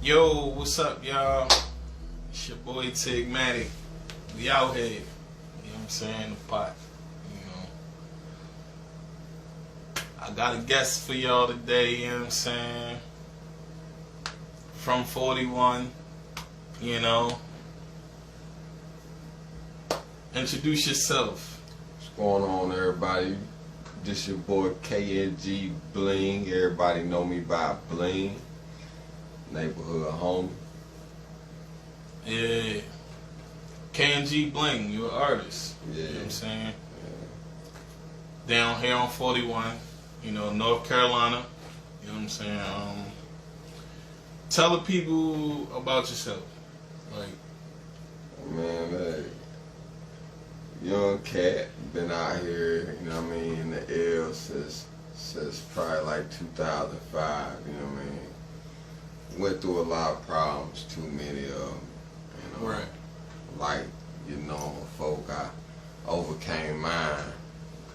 Yo, what's up, y'all? It's your boy Tigmatic. We out here. You know what I'm saying? The pot. You know. I got a guest for y'all today, you know what I'm saying? From 41, you know. Introduce yourself. What's going on, everybody? This your boy KNG BLING. Everybody know me by BLING. Neighborhood homie. Yeah. KNG BLING, you an artist. Yeah. You know what I'm saying? Yeah. Down here on 41, you know, North Carolina. You know what I'm saying? Tell the people about yourself. Like, Man, hey, young cat, been out here, you know what I mean, in the L since probably like 2005, you know what I mean. Went through a lot of problems, too many of them, you know. right. Like, you know, folk, I overcame mine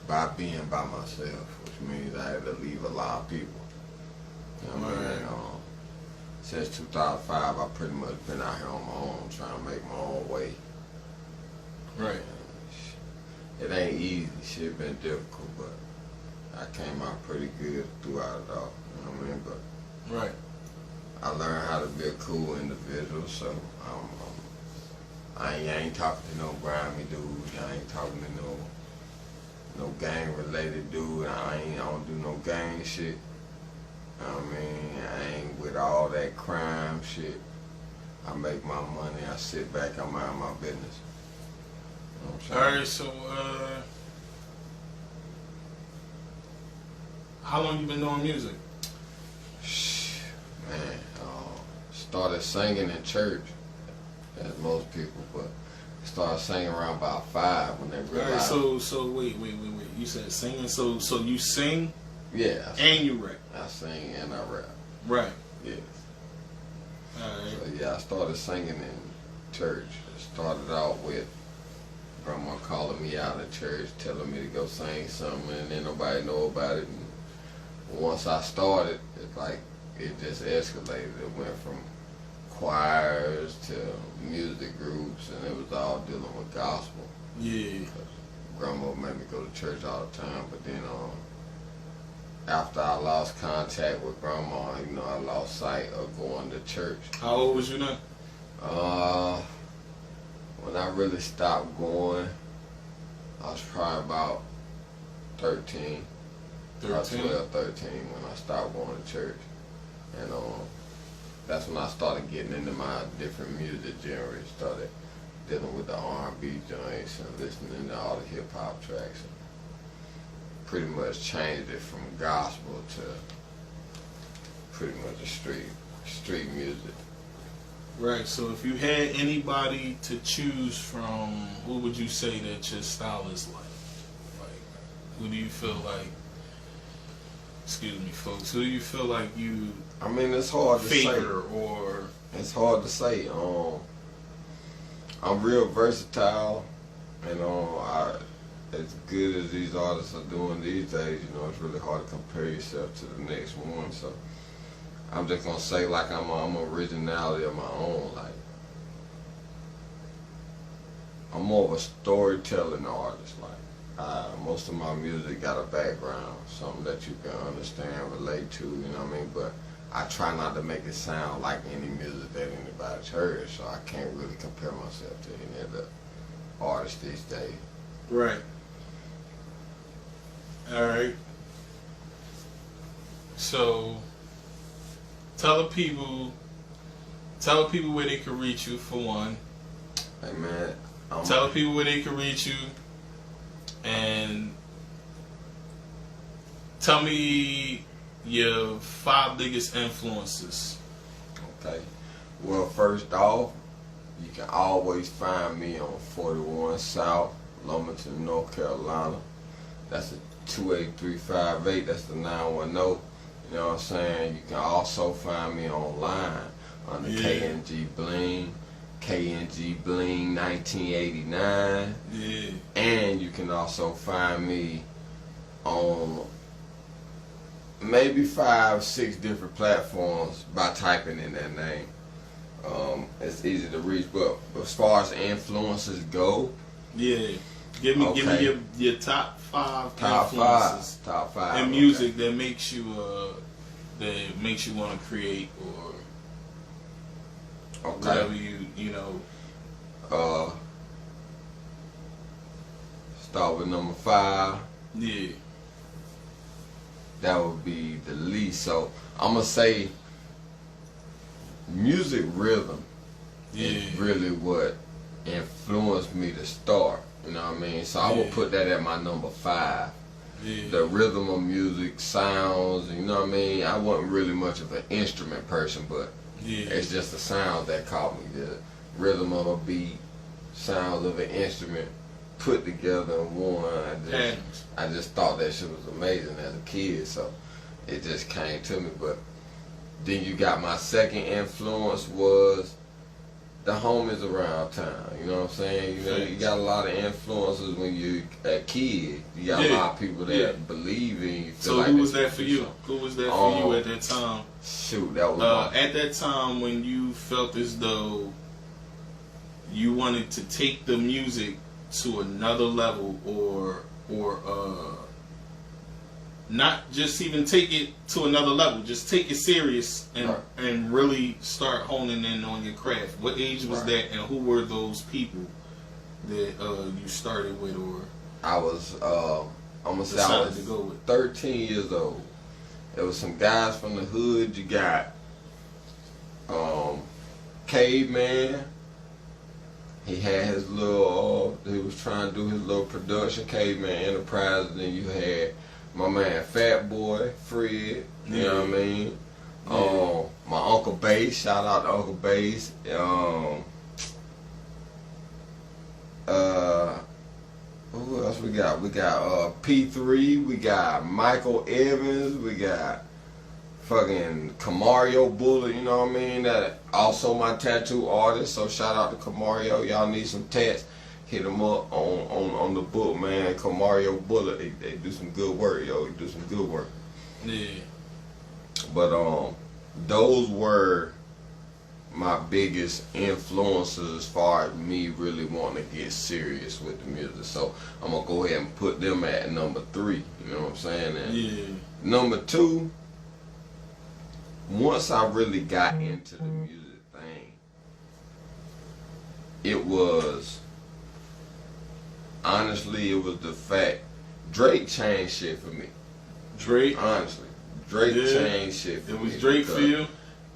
by being by myself, which means I had to leave a lot of people. You know what I mean? Since 2005, I pretty much been out here on my own, trying to make my own way. Right. It ain't easy, shit been difficult, but I came out pretty good throughout it all, you know what I mean? But Right. I learned how to be a cool individual, so I ain't talking to no grimy dudes. I ain't talking to no gang related dude. I don't do no gang shit. I mean, I ain't with all that crime shit. I make my money. I sit back. I mind my business. You know what I'm saying? Alright, so, how long you been doing music? Man, started singing in church, as most people, but started singing around about 5 when they realized. Alright, so wait. You said singing, so you sing Yeah. and you rap. I sing and I rap. Right. Yeah. Alright. So yeah, I started singing in church. It started out with grandma calling me out of church, telling me to go sing something, and then nobody know about it. And once I started, it's like it just escalated. It went from choirs to music groups, and it was all dealing with gospel. Yeah. Grandma made me go to church all the time, but then after I lost contact with grandma, you know, I lost sight of going to church. How old was you then? When I really stopped going, I was probably about 13. 13? About 12, 13 when I stopped going to church. And that's when I started getting into my different music genres, started dealing with the R&B joints and listening to all the hip-hop tracks. And pretty much changed it from gospel to pretty much a street music. Right, so if you had anybody to choose from, who would you say that your style is like? Like, who do you feel like, excuse me folks, who do you feel like you I mean, it's hard to favor say. or... It's hard to say. I'm real versatile, and as good as these artists are doing these days, you know, it's really hard to compare yourself to the next one. So I'm just gonna say like I'm originality of my own. Like I'm more of a storytelling artist. Like most of my music got a background, something that you can understand, relate to. You know what I mean? But I try not to make it sound like any music that anybody's heard, so I can't really compare myself to any of the artists these days. Right. Alright. So, tell the people where they can reach you, for one. Hey man, Tell the people where they can reach you, and tell me your 5 biggest influences. Okay. Well, first off, you can always find me on 41 South, Wilmington, North Carolina. That's the 28358. That's the 910. You know what I'm saying? You can also find me online under KNG BLING, KNG BLING 1989. Yeah. And you can also find me on maybe 5, 6 different platforms by typing in that name. It's easy to reach. But as far as influences go, yeah, give me your top five influences top five in music that makes you want to create or whatever you know. Start with number 5. Yeah. That would be the least. So I'm gonna say music rhythm is really what influenced me to start. You know what I mean? So I would put that at my number 5. Yeah. The rhythm of music, sounds, you know what I mean? I wasn't really much of an instrument person, but it's just the sound that caught me. The rhythm of a beat, sounds of an instrument put together in one. I just thought that shit was amazing as a kid, so it just came to me. But then you got my second influence was the homies around town. You know what I'm saying? You know, you got a lot of influences when you're a kid. You got a lot of people that believe in you. So who was that for you? Who was that for you at that time? Shoot, that was at that time when you felt as though you wanted to take the music to another level, or not just even take it to another level, just take it serious and really start honing in on your craft. What age was that, and who were those people that you started with, or I was I'm gonna say I was 13 years old. There was some guys from the hood. You got Caveman. He had his little, he was trying to do his little production, Caveman Enterprises. Then you had my man Fat Boy, Fred, you know what I mean? My Uncle Bass, shout out to Uncle Bass. Who else we got? We got P3, we got Michael Evans, we got fucking Camario Bullet, you know what I mean? That also my tattoo artist, so shout out to Camario. Y'all need some tats, hit him up on the book, man. Camario Bullet, they do some good work, yo. They do some good work. Yeah. But those were my biggest influences as far as me really wanting to get serious with the music. So I'm gonna go ahead and put them at number 3. You know what I'm saying? And number 2. Once I really got into the music thing, it was, honestly, it was the fact, Drake changed shit for me. Drake? Honestly. Drake changed shit for me. It was Drake for you?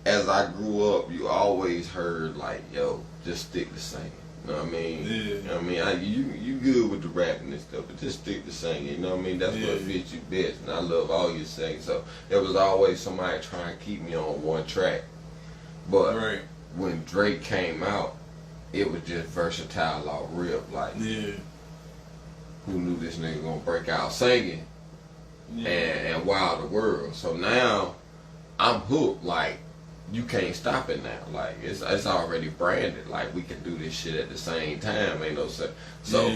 As I grew up, you always heard like, yo, just stick to singing. You know what I mean? Yeah. You know what I mean? You good with the rapping and stuff, but just stick to singing. You know what I mean? That's what fits you best. And I love all your singing. So there was always somebody trying to keep me on one track. But when Drake came out, it was just versatile off rip. Like, who knew this nigga gonna break out singing and wow the world? So now I'm hooked. Like, you can't stop it now. Like, it's already branded. Like, we can do this shit at the same time. Ain't no sense. So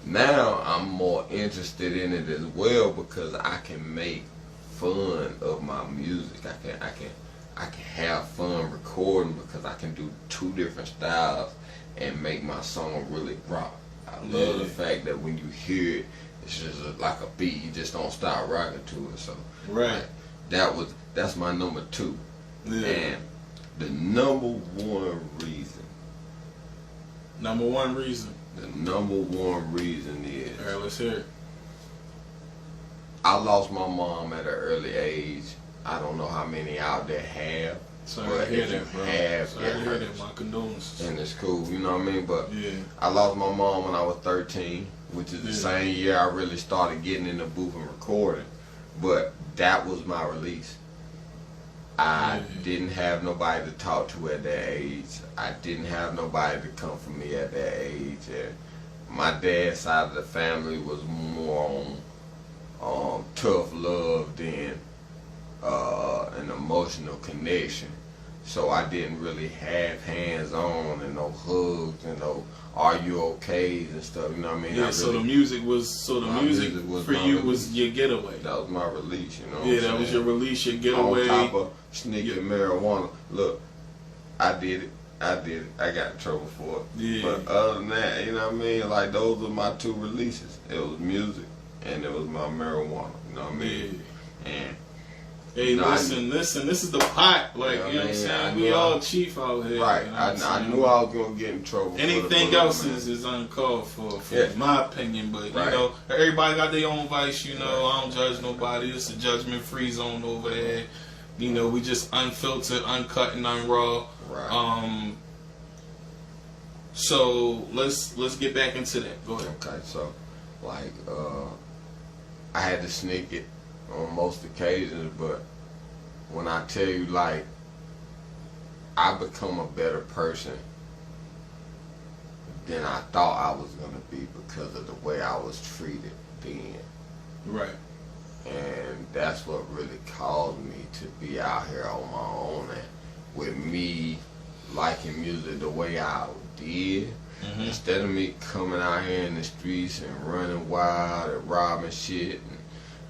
now I'm more interested in it as well because I can make fun of my music. I can have fun recording because I can do 2 different styles and make my song really rock. I love the fact that when you hear it, it's just like a beat. You just don't stop rocking to it. So like, that's my number 2. And the number one reason. Number one reason. The number one reason is. All right, let's hear it. I lost my mom at an early age. I don't know how many out there have. Sorry to hear that, bro. Sorry to hear that. My condolences. And it's cool, you know what I mean? But I lost my mom when I was 13, which is the same year I really started getting in the booth and recording. But that was my release. I didn't have nobody to talk to at that age. I didn't have nobody to come for me at that age. And my dad's side of the family was more on tough love than an emotional connection. So I didn't really have hands-on and no hugs and no "Are you okay?" and stuff. You know what I mean? Yeah. So the music was for you was your getaway. That was my release. You know. Yeah, that was your release, your getaway. On top of sneaking marijuana. Look, I did it. I did it. I got in trouble for it. Yeah. But other than that, you know what I mean? Like, those were my 2 releases. It was music and it was my marijuana. You know what I mean? Yeah. And hey, no, listen, this is the pot. Like, you know what I'm saying? We all chief out here. Right. You know what I knew I was going to get in trouble. Anything else is uncalled for my opinion. But, you know, everybody got their own vice, you know. I don't judge nobody. It's a judgment-free zone over there. You know, we just unfiltered, uncut, and unraw. Right. So, let's get back into that. Go ahead. Okay, so, like, I had to sneak it on most occasions, but when I tell you, like, I become a better person than I thought I was going to be because of the way I was treated then. Right. And that's what really caused me to be out here on my own, and with me liking music the way I did. Instead of me coming out here in the streets and running wild and robbing shit and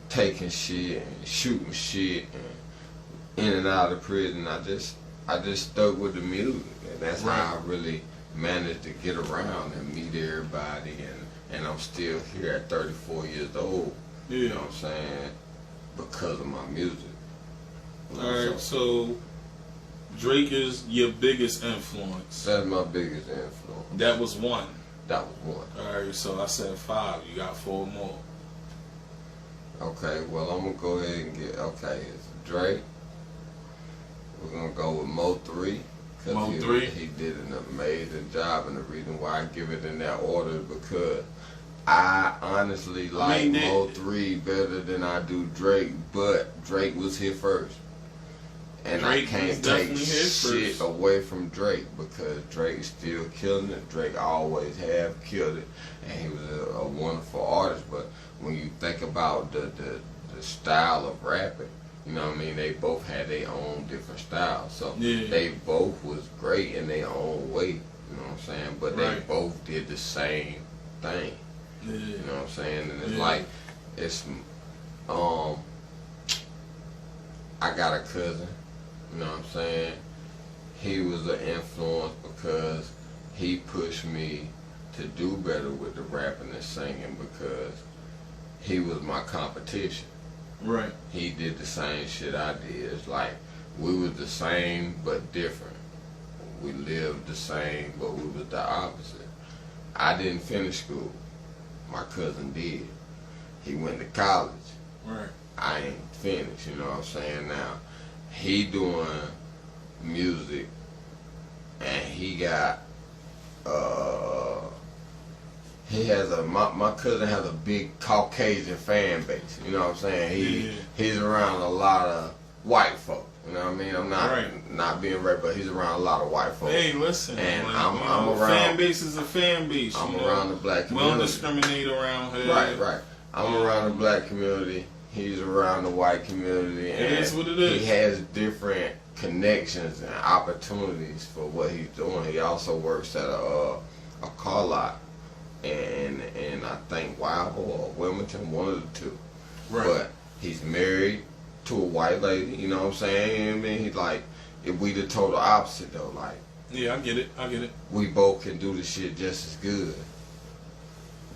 taking shit and shooting shit and in and out of prison, I just stuck with the music, and that's how I really managed to get around and meet everybody, and I'm still here at 34 years old. Yeah. You know what I'm saying? Because of my music. Alright, so Drake is your biggest influence. That's my biggest influence. That was one. That was one. Alright, so I said 5. You got 4 more. Okay, well, I'm going to go ahead and it's Drake. We're going to go with Mo 3. Mo 3? He did an amazing job, and the reason why I give it in that order is because I honestly like Mo 3 better than I do Drake, but Drake was here first. And Drake I can't take shit away from Drake because Drake's still killing it. Drake always have killed it, and he was a wonderful artist. But when you think about the style of rapping, you know what I mean, they both had their own different styles. So they both was great in their own way, you know what I'm saying? But they both did the same thing. You know what I'm saying? And it's like, I got a cousin, you know what I'm saying? He was an influence because he pushed me to do better with the rapping and singing because he was my competition. Right. He did the same shit I did. It's like we was the same but different. We lived the same but we was the opposite. I didn't finish school. My cousin did. He went to college. Right. I ain't finished, you know what I'm saying? Now, he doing music and he got my cousin has a big Caucasian fan base, you know what I'm saying? He's around a lot of white folk, you know what I mean? I'm not being right, but he's around a lot of white folk. Hey, listen, and like, I'm around. Fan base is a fan base. I'm around the black community. We don't discriminate around here. Right. I'm around the black community. He's around the white community. And it is what it is. He has different connections and opportunities for what he's doing. He also works at a car lot, and I think Wild or Wilmington, one of the two. Right. But he's married to a white lady. You know what I'm saying? I mean, he's like, if we the total opposite though, like. Yeah, I get it. We both can do the shit just as good.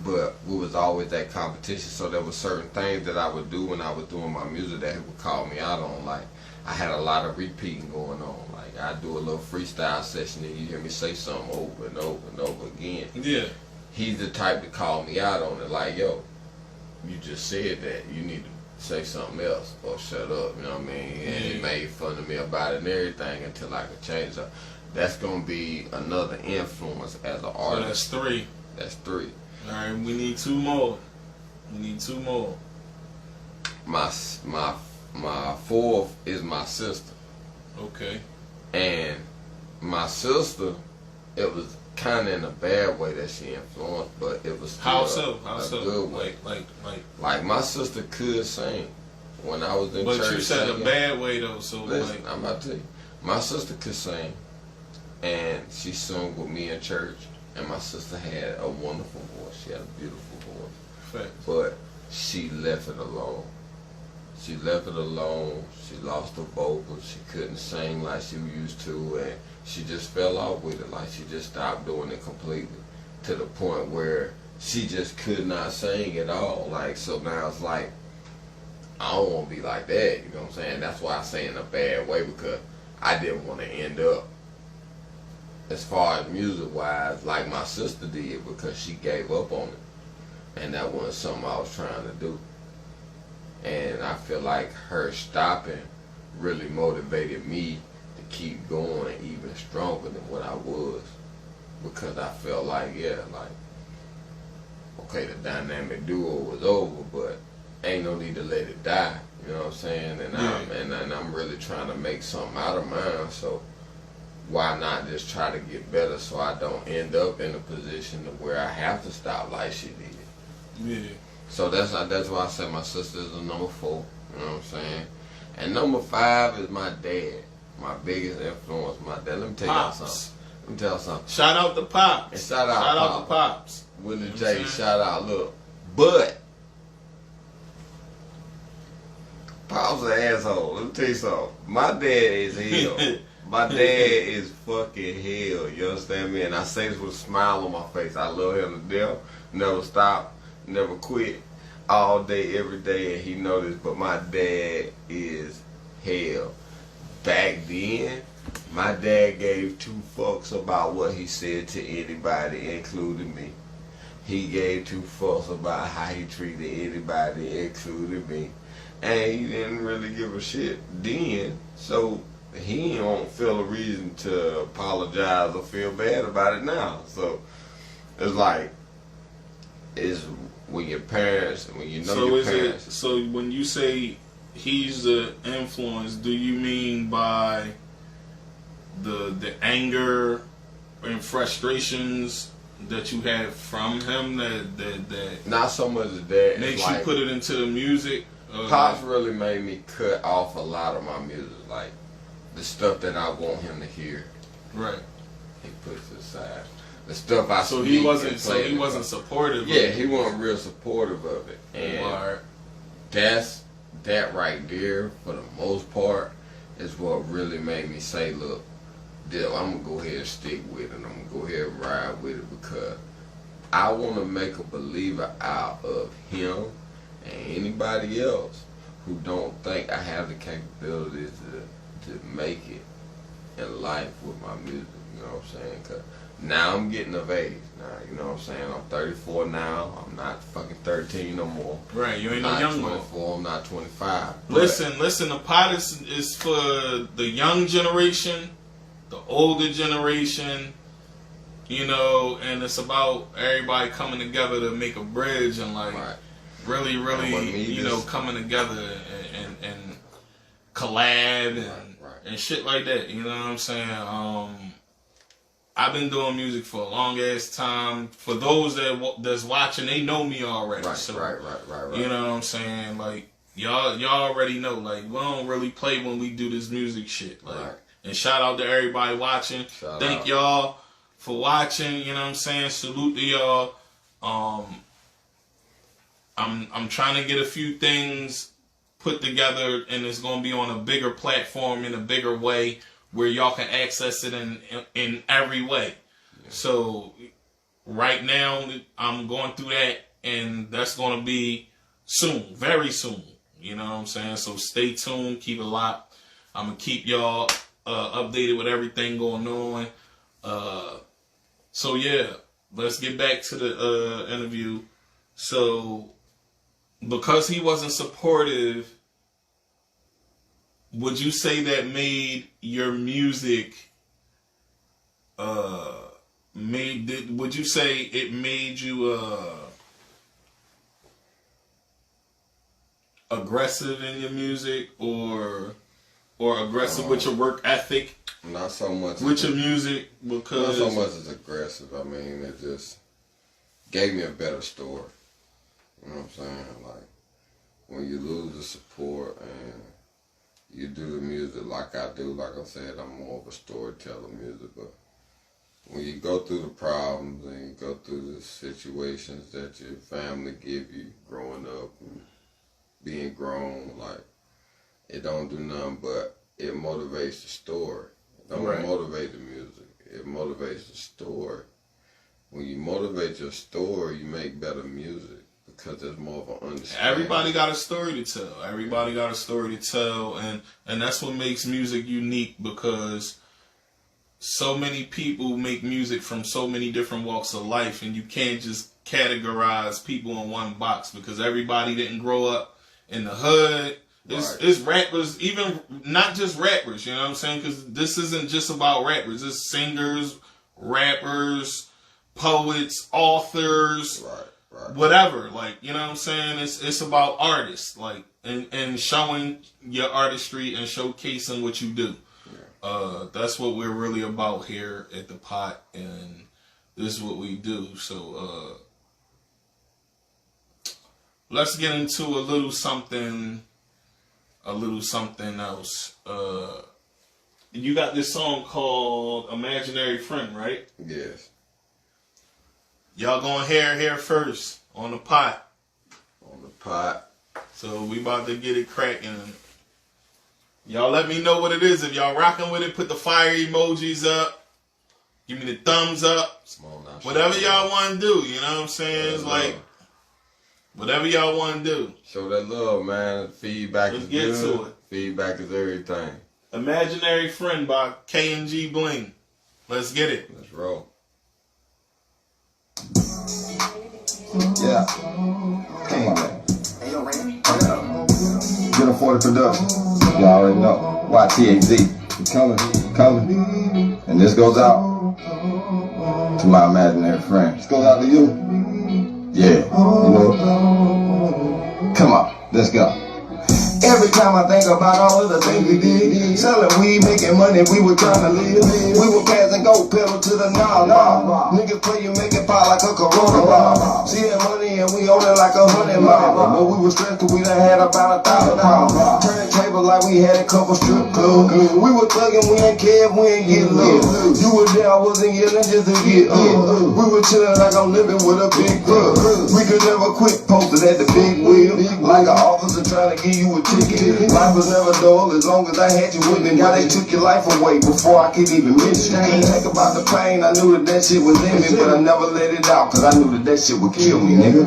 But we was always that competition, so there was certain things that I would do when I was doing my music that he would call me out on. Like, I had a lot of repeating going on. Like, I'd do a little freestyle session and you hear me say something over and over and over again. Yeah. He's the type to call me out on it, like, yo, you just said that, you need to say something else or shut up, you know what I mean? And he made fun of me about it and everything until I could change. So that's going to be another influence as an artist. So that's 3. That's 3. All right, we need 2 more. My 4th is my sister. Okay. And my sister, it was kind of in a bad way that she influenced, but it was still a good way. Like my sister could sing when I was in church. But you said singing. A bad way though, so listen, I'm about to tell you. My sister could sing, and she sung with me in church. And my sister had a wonderful voice. She had a beautiful voice. Fact. But she left it alone. She left it alone. She lost her vocals. She couldn't sing like she used to, and she just fell off with it. Like she just stopped doing it completely, to the point where she just could not sing at all. Like, so now it's like, I don't want to be like that. You know what I'm saying? That's why I say in a bad way, because I didn't want to end up, as far as music wise, like my sister did, because she gave up on it, and that wasn't something I was trying to do. And I feel like her stopping really motivated me to keep going even stronger than what I was, because I felt like, yeah, like, okay, the dynamic duo was over, but ain't no need to let it die. You know what I'm saying? And I'm really trying to make something out of mine. So why not just try to get better, so I don't end up in a position to where I have to stop like she did. Yeah. So that's why I said my sister is a number 4. You know what I'm saying? And number 5 is my dad. My biggest influence, my dad. Let me tell y'all something. Let me tell you something. Shout out to Pops. And shout out to Pops. Willie You know J, shout out. Look, but Pop's an asshole. Let me tell you something. My dad is hell. My dad is fucking hell. You understand me? And I say this with a smile on my face. I love him to death. Never stop. Never quit. All day, every day. And he know this. But my dad is hell. Back then, my dad gave 2 fucks about what he said to anybody, including me. He gave 2 fucks about how he treated anybody, including me. And he didn't really give a shit then. So he don't feel a reason to apologize or feel bad about it now. So it's like, it's when your parents, when you know so your parents. So when you say he's the influence, do you mean by the anger and frustrations that you have from him that Not so much as that. makes like, you put it into the music? Pops really made me cut off a lot of my music, like the stuff that I want him to hear. Right. He puts it aside. The stuff I So speak he wasn't. and So play he it. wasn't supportive. Yeah, of he it. wasn't real supportive of it, and Right. that right there, for the most part, is what really made me say, look, I'm gonna go ahead and stick with it. I'm gonna go ahead and ride with it, because I want to make a believer out of him and anybody else who don't think I have the capabilities to make it in life with my music. You know what I'm saying? 'Cause now I'm getting of age. Now, you know what I'm saying? I'm 34 now. I'm not fucking 13 no more. Right. You ain't I'm no not young boy. 24. I'm not 25. Listen. The pot is for the young generation, the older generation. You know, and it's about everybody coming together to make a bridge and like Right. really, you know, coming together and collab and Right. and shit like that. You know what I'm saying? I've been doing music for a long ass time. For those that's watching, they know me already. Right, so, right. You know what I'm saying? Like y'all already know. Like we don't really play when we do this music shit. Like, Right. And shout out to everybody watching. Thank y'all for watching. You know what I'm saying? Salute to y'all. I'm trying to get a few things put together, and it's gonna be on a bigger platform in a bigger way where y'all can access it in every way. Yeah. So right now I'm going through that, and that's gonna be soon, very soon. You know what I'm saying? So stay tuned, keep it locked. I'm gonna keep y'all updated with everything going on. So yeah, let's get back to the interview. So because he wasn't supportive, would you say that made your music would you say it made you aggressive in your music or aggressive with your work ethic? Not so much with your music, because not so much as aggressive. I mean, it just gave me a better story. You know what I'm saying? Like, when you lose the support and you do the music like I do, like I said, I'm more of a storyteller music, but when you go through the problems and you go through the situations that your family give you growing up and being grown, like, it don't do nothing but it motivates the story. It don't motivate the music. It motivates the story. When you motivate your story, you make better music because there's more of an understanding. Everybody got a story to tell. Everybody got a story to tell, and that's what makes music unique, because so many people make music from so many different walks of life, and you can't just categorize people in one box, because everybody didn't grow up in the hood. It's rappers, even not just rappers, you know what I'm saying? Because this isn't just about rappers. It's singers, rappers, poets, authors, whatever. Like, you know what I'm saying? It's about artists, like, and showing your artistry and showcasing what you do. That's what we're really about here at the Pot, and this is what we do. So let's get into a little something else. You got this song called Imaginary Friend, right? Yes. Y'all gonna hear it here first on the Pot. On the Pot. So we about to get it cracking. Y'all let me know what it is. If y'all rocking with it, put the fire emojis up. Give me the thumbs up. Whatever y'all want to do, you know what I'm saying? It's like, whatever y'all want to do. Show that love, man. Feedback is good. Let's get to it. Feedback is everything. Imaginary Friend by KNG BLING. Let's get it. Let's roll. Yeah. KNG. Get a 40 production. You already know. YTAZ. Coming. And this goes out to my imaginary friend. This goes out to you. Yeah. You know. Come on. Let's go. Every time I think about all of the things we did, selling weed, making money, we were trying to live. We were passing gold pedal to the nah. Niggas play you, make it pop like a Corona bomb. See that money and we own it like 100 miles. But we were stressed cause we done had about 1,000 pounds. Turning tables like we had a couple strip clubs. We were thugging, we ain't care if we ain't get love. You were there, I wasn't yelling just to get up. We were chilling like I'm living with a big club. We could never quit posted at the big wheel. Like an officer trying to give you a ticket. Life was never dull as long as I had you with me. Now they took your life away before I could even mention it. Think about the pain, I knew that shit was in me, but I never let it out, cause I knew that shit would kill me, nigga.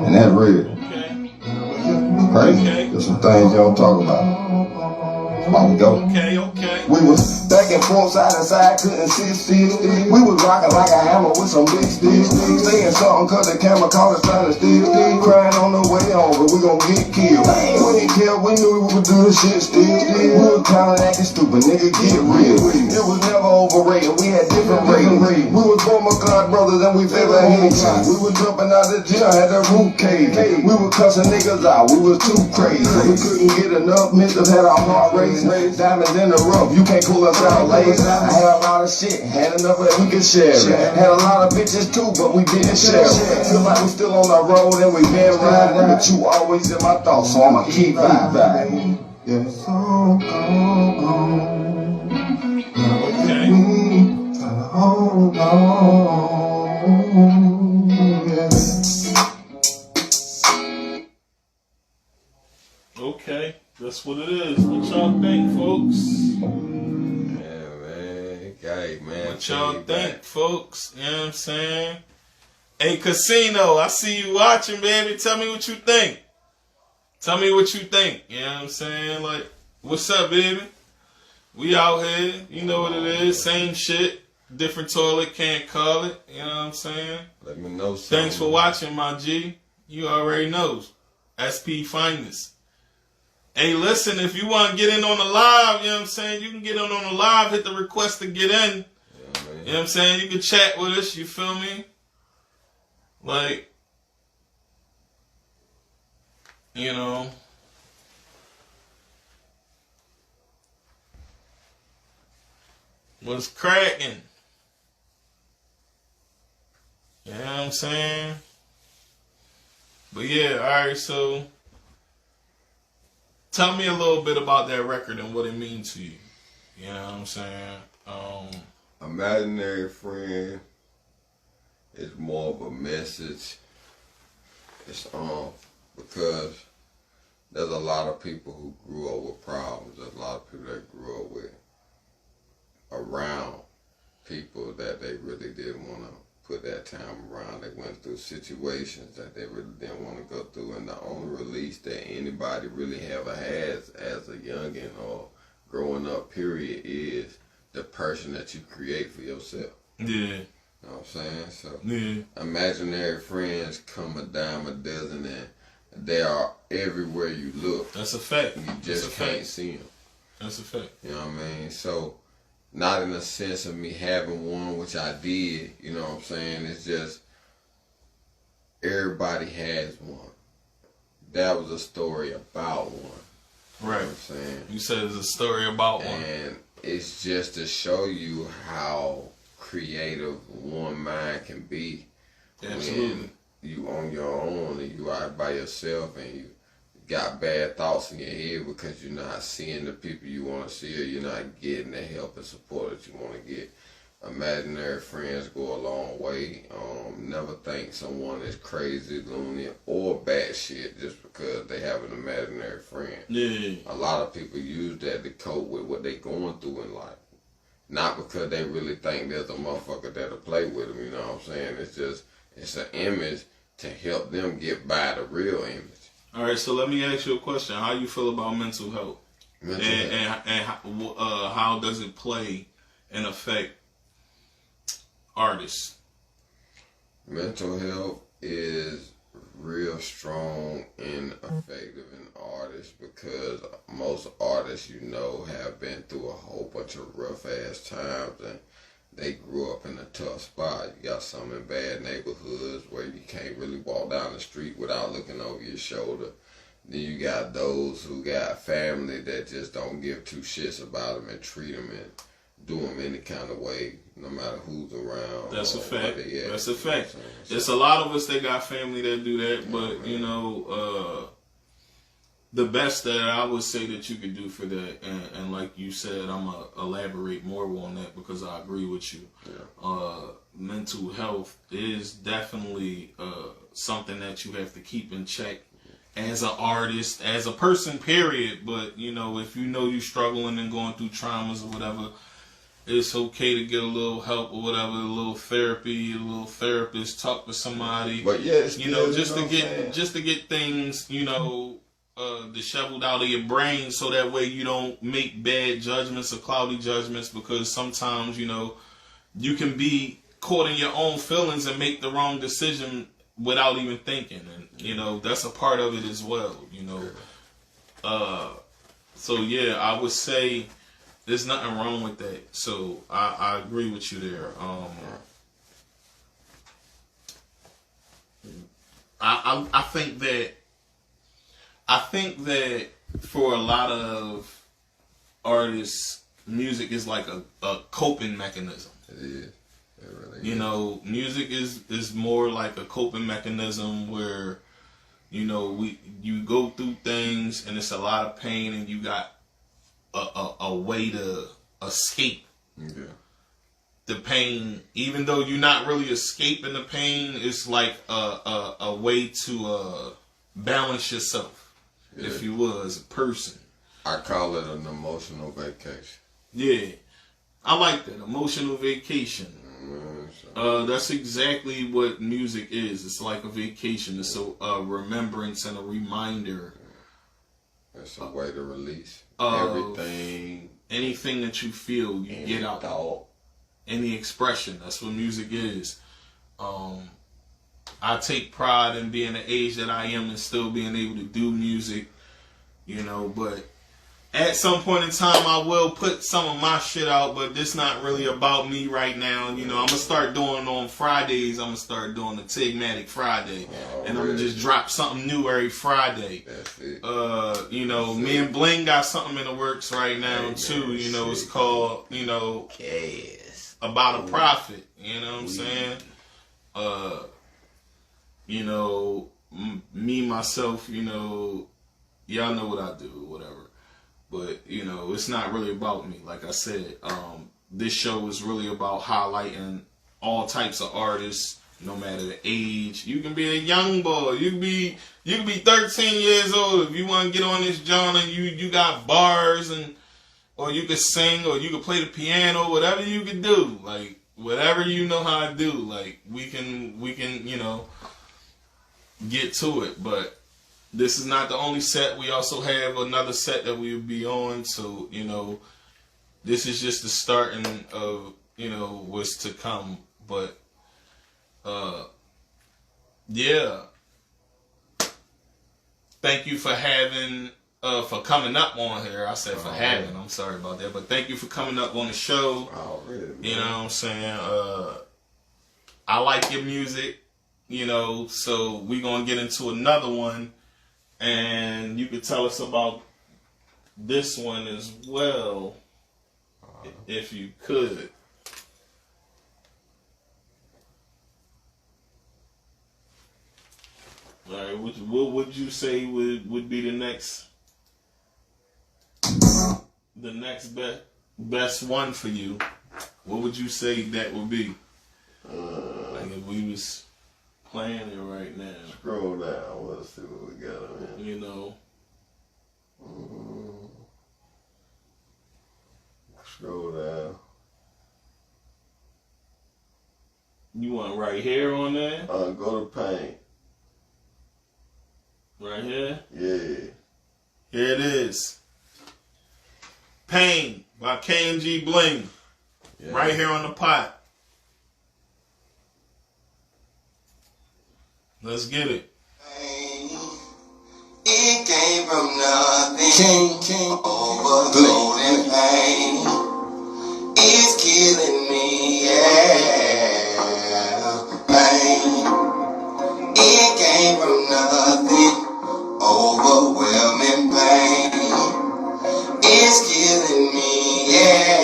And that's real. Crazy. There's some things you don't talk about. While we go. Okay. We was back and forth, side and side, couldn't sit still. We was rocking like a hammer with some big sticks. Saying something cause the camera caught us trying to steal. Crying on the way home, but we gon' get killed. We didn't care, we knew we would do the shit still. We was kinda acting stupid, nigga, get real. It was never overrated, we had different ratings. We was both McCloud brothers and we fell ahead. We was jumping out the gym, had the roof cage. We were cussing niggas out, we was too crazy. We couldn't get enough, Mr. had our heart racing. Diamonds in the rough, you can't pull us out late. I had a lot of shit, had enough that we could share it. Had a lot of bitches too, but we didn't share it. Feel like we still on the road and we been riding, but you always in my thoughts, so I'ma keep vibing. Yeah. Hold on. Okay, that's what it is. What y'all think, folks? Yeah, man. Okay, man. What y'all think, folks? You know what I'm saying? Hey, Casino, I see you watching, baby. Tell me what you think. Tell me what you think. You know what I'm saying? Like, what's up, baby? We out here. You know what it is. Same shit. Different toilet. Can't call it. You know what I'm saying? Let me know something. Thanks for watching, my G. You already knows. SP Finest. Hey, listen, if you want to get in on the live, you know what I'm saying? You can get in on the live, hit the request to get in. Yeah, man. You know what I'm saying? You can chat with us, you feel me? Like, you know. What's cracking? You know what I'm saying? But yeah, alright, so tell me a little bit about that record and what it means to you. You know what I'm saying? Imaginary Friend is more of a message. It's because there's a lot of people who grew up with problems. There's a lot of people that grew up with around people that they really didn't want to put that time around. They went through situations that they really didn't want to go through, and the only release that anybody really ever has as a youngin' or growing up period is the person that you create for yourself. Yeah. You know what I'm saying? So yeah. Imaginary friends come a dime a dozen, and they are everywhere you look. That's a fact. You just can't see them. That's a fact. You know what I mean? So, not in the sense of me having one, which I did, you know what I'm saying? It's just, everybody has one. That was a story about one. Right. You know what I'm saying? You said it's a story about one. And it's just to show you how creative one mind can be. Absolutely. When you on your own and you out by yourself and you got bad thoughts in your head because you're not seeing the people you want to see, or you're not getting the help and support that you want to get. Imaginary friends go a long way. Never think someone is crazy, loony, or bad shit just because they have an imaginary friend. Yeah. A lot of people use that to cope with what they're going through in life. Not because they really think there's a motherfucker that'll play with them, you know what I'm saying? It's just, it's an image to help them get by the real image. All right, so let me ask you a question. How you feel about mental health? And how does it play and affect artists? Mental health is real strong and effective in artists because most artists, you know, have been through a whole bunch of rough ass times, and they grew up in a tough spot. You got some in bad neighborhoods where you can't really walk down the street without looking over your shoulder. Then you got those who got family that just don't give two shits about them and treat them and do them any kind of way, no matter who's around. That's a fact. That's a fact. So, there's a lot of us that got family that do that, but you know, the best that I would say that you could do for that, and like you said, I'm gonna elaborate more on that because I agree with you. Yeah. Mental health is definitely something that you have to keep in check as an artist, as a person, period. But you know, if you know you're struggling and going through traumas or whatever, it's okay to get a little help or whatever, a little therapy, a little therapist, talk to somebody. But yeah, you know, just to get things, you know, disheveled out of your brain, so that way you don't make bad judgments or cloudy judgments, because sometimes, you know, you can be caught in your own feelings and make the wrong decision without even thinking, and you know, that's a part of it as well, you know. So yeah, I would say there's nothing wrong with that. So I agree with you there. I think that for a lot of artists, music is like a coping mechanism. It is. It really is. You know, music is more like a coping mechanism where, you know, you go through things and it's a lot of pain, and you got a way to escape the pain. Even though you're not really escaping the pain, it's like a way to balance yourself, if you will, as a person. I call it an emotional vacation. Yeah, I like that, emotional vacation. That's exactly what music is. It's like a vacation. It's a remembrance and a reminder. It's a way to release everything. Anything that you feel, you get out. Thought. Any expression. That's what music is. I take pride in being the age that I am and still being able to do music, you know, but at some point in time, I will put some of my shit out, but this not really about me right now. You know, I'm going to start doing on Fridays. I'm going to start doing the Tigmatic Friday. And I'm going to just drop something new every Friday. That's it. You know, me and BLING got something in the works right now, too. You know, it's called, you know, About a Prophet. You know what I'm saying? You know, me, myself, you know, y'all know what I do, whatever. But, you know, it's not really about me. Like I said, this show is really about highlighting all types of artists, no matter the age. You can be a young boy. You can be 13 years old. If you want to get on this genre, you got bars or you could sing or you could play the piano, whatever you could do. Like whatever you know how to do. Like we can get to it. But this is not the only set. We also have another set that we will be on. So, this is just the starting of, what's to come. But, yeah. Thank you for for coming up on here. I said I'm sorry about that. But thank you for coming up on the show. Oh, really? You know what I'm saying? I like your music, so we're going to get into another one. And you could tell us about this one as well, if you could. All right, what would you say would be the next best one for you? What would you say that would be? Like if we was playing it right now. Scroll down. Let's see what we got on here. Scroll down. You want right here on there? Go to paint. Right here? Yeah. Here it is. Pain by KNG BLING. Yeah. Right here on the pot. Let's get it. It came from nothing. King. Overloading pain. It's killing me, yeah. Pain. It came from nothing. Overwhelming pain. It's killing me, yeah.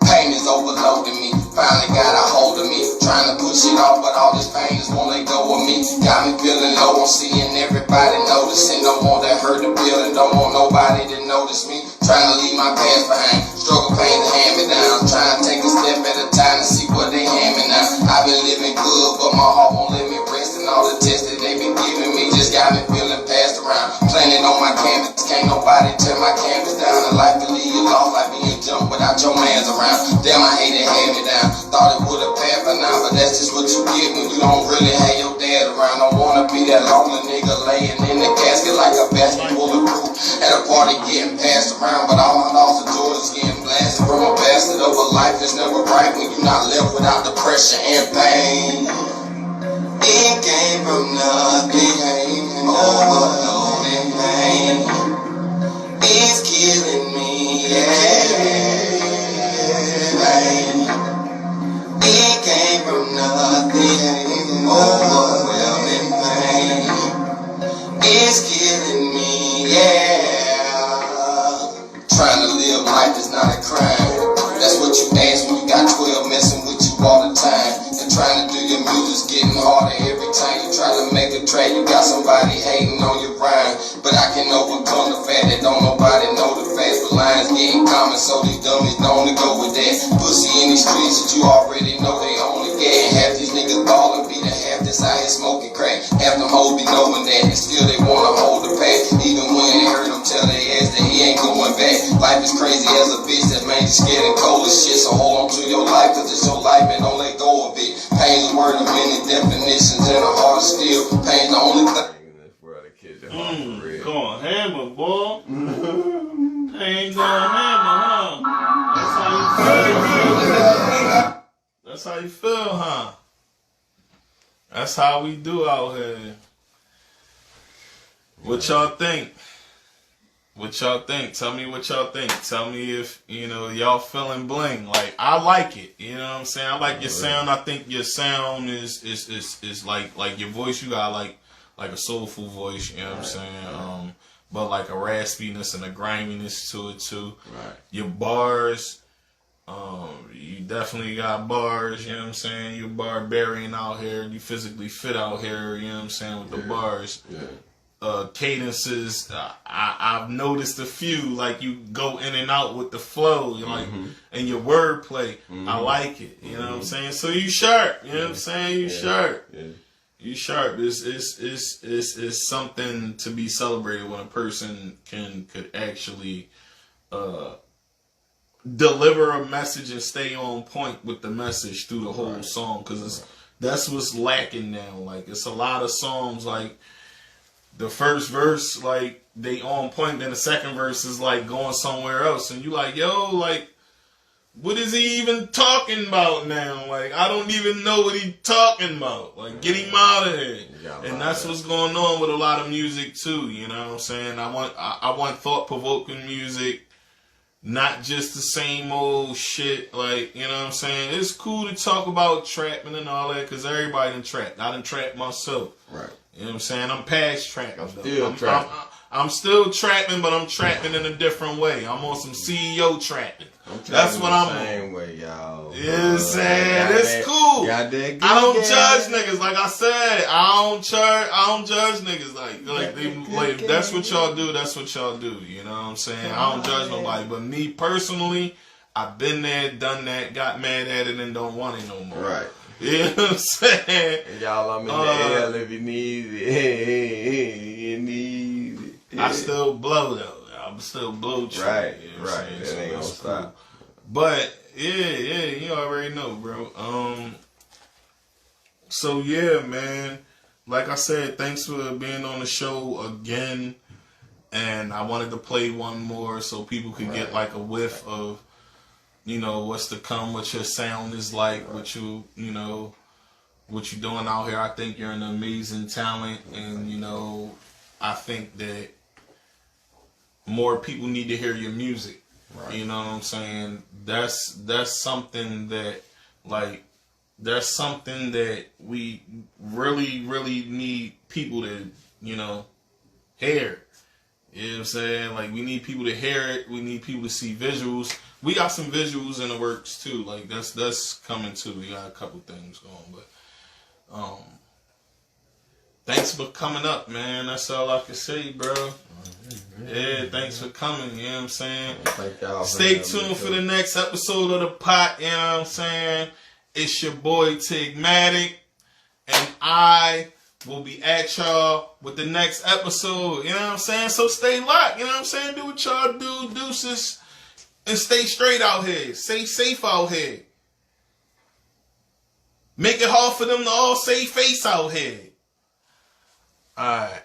Pain is overloading me. Finally got a hold of me. Trying to push it off, but all this pain just won't let go of me. Got me feeling low on seeing everybody noticing. Don't want that hurt to feel and don't want nobody to notice me. Trying to leave my past behind. Struggle pain to hand me down. Trying to take a step at a time to see what they hand me now. I've been living good, but my heart won't let me rest. And all the tests that they been giving me just got me feeling passed around. Planning on my canvas, can't nobody tear my canvas down. And life can leave you lost like being jumped without your mans around. Damn, I hate it, hand me down. Thought it would've passed by now, but that's just what you get when you don't really have your dad around. Don't wanna be that lonely nigga laying in the casket like a basket full of fruit at a party getting passed around. But all I lost of joy is getting blasted from a bastard of a life that's never right when you're not left without the pressure and pain. It came from nothing, overloading pain. It's killing me, yeah. Pain. It came from nothing, overwhelming pain. It's killing me, yeah. Trying to live life is not a crime. That's what you ask when you got 12 messing with you all the time. And trying to do your music's getting harder every time you try to make a track. You got somebody hating on your rhyme. But I can overcome the fact that don't nobody know the facts. But lines getting common, so these dummies don't go with that. Pussy in these streets that you already know they only get. Half these niggas ballin', be the half that's out here smoking crack. Half them hoes be knowing that, and still they wanna hold the pack. Even when they heard him tell their ass that he ain't going back. Life is crazy as a bitch that made you scared and cold as shit. So hold on to your life, cause it's your life and don't let go of it. Pain's a word of many definitions and a heart of steel. Pain's the only thing. Come on, hammer, boy. Ain't going hammer, huh? That's how you feel, huh? That's how we do out here. What y'all think? What y'all think? Tell me what y'all think. Tell me if, y'all feeling bling. Like, I like it. You know what I'm saying? I like your sound. I think your sound is like your voice. You got like a soulful voice. You know what I'm saying? But like a raspiness and a griminess to it too. Right. Your bars, you definitely got bars. You know what I'm saying? You're barbarian out here. You physically fit out here. You know what I'm saying, with the bars. Yeah. cadences. I've noticed a few, like you go in and out with the flow, like and your wordplay. I like it. You know what I'm saying? So you sharp. You know what I'm saying? You sharp. Yeah. You sharp. It's something to be celebrated when a person could actually deliver a message and stay on point with the message through the whole song, because that's what's lacking now. Like, it's a lot of songs, like the first verse, like they on point, then the second verse is like going somewhere else, and you like, yo, like, what is he even talking about now? Like, I don't even know what he's talking about. Like, get him out of here. And that's what's going on with a lot of music too. You know what I'm saying? I want thought-provoking music. Not just the same old shit, like, you know what I'm saying? It's cool to talk about trapping and all that, because everybody done trapped. I done trapped myself. Right. You know what I'm saying? I'm past trapping. I'm still trapping, but I'm trapping in a different way. I'm on some CEO trapping. That's what I'm on. Same way, y'all. You know what I'm saying? It's cool. I don't judge niggas. Like I said, I don't judge niggas. Like that's what y'all do. That's what y'all do. You know what I'm saying? I don't judge nobody. But me personally, I've been there, done that, got mad at it, and don't want it no more. Right. You know what I'm saying? And y'all, I'm in the L if you need it. You need it. I still blow though. I'm still blow tree. Right, you know right. That ain't gonna stop. Cool. But yeah, you already know, bro. So yeah, man. Like I said, thanks for being on the show again. And I wanted to play one more so people could get like a whiff of, you know, what's to come, what your sound is like, what you know, what you're doing out here. I think you're an amazing talent, and you know, I think that more people need to hear your music. Right. You know what I'm saying? That's something that, like, that's something that we really, really need people to, you know, hear. You know what I'm saying? Like, we need people to hear it. We need people to see visuals. We got some visuals in the works too. Like, that's coming too. We got a couple things going, but thanks for coming up, man. That's all I can say, bro. Yeah, thanks for coming, you know what I'm saying? Thank y'all. Stay tuned for the next episode of The Pot, you know what I'm saying? It's your boy Tigmatic, and I will be at y'all with the next episode, you know what I'm saying? So stay locked, you know what I'm saying? Do what y'all do, deuces, and stay straight out here. Stay safe out here. Make it hard for them to all say face out here. Alright.